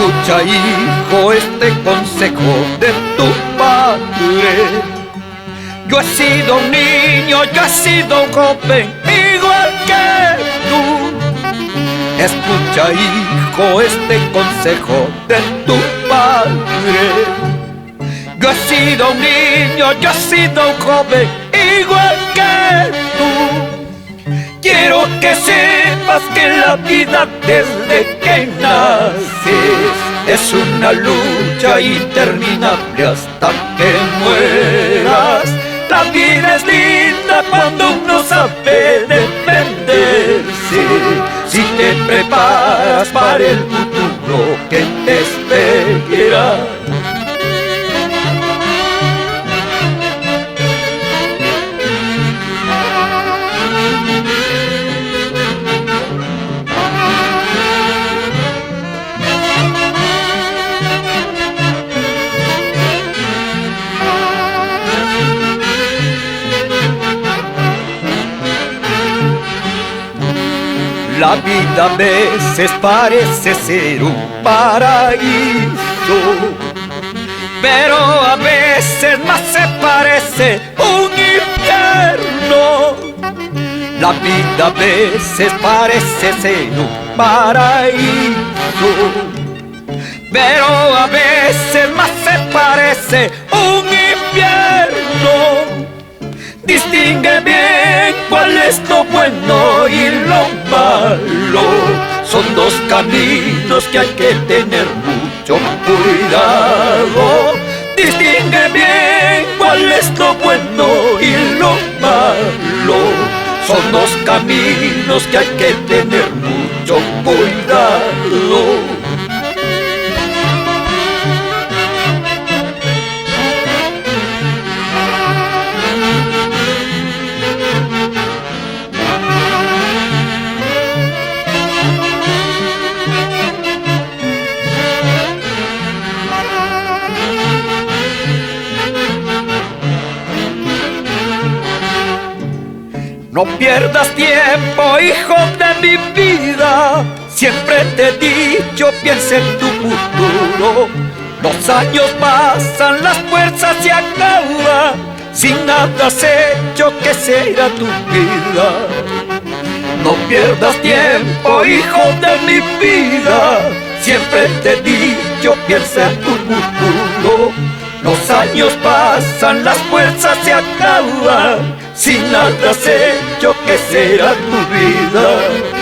Escucha, hijo, este consejo de tu padre. Yo he sido un niño, yo he sido un joven, igual que tú. Escucha, hijo, este consejo de tu padre. Yo he sido un niño, yo he sido un joven, igual que tú. Quiero que sepas que la vida desde que naces es una lucha interminable hasta que mueras. La vida es linda cuando uno sabe defenderse. Si te preparas para el futuro que te espera. La vida a veces parece ser un paraíso, pero a veces más se parece un infierno. La vida a veces parece ser un paraíso, pero a veces más se parece un infierno. Distingue bien cuál es lo bueno y lo malo. Son dos caminos que hay que tener mucho cuidado. Distingue bien cuál es lo bueno y lo malo. Son dos caminos que hay que tener mucho cuidado. No pierdas tiempo, hijo de mi vida. Siempre te he dicho, piensa en tu futuro. Los años pasan, las fuerzas se acaban. Si nada has hecho, ¿qué será tu vida? No pierdas tiempo, hijo de mi vida. Siempre te he dicho, piensa en tu futuro. Los años pasan, las fuerzas se acaban. Si nada has hecho, ¿qué será tu vida?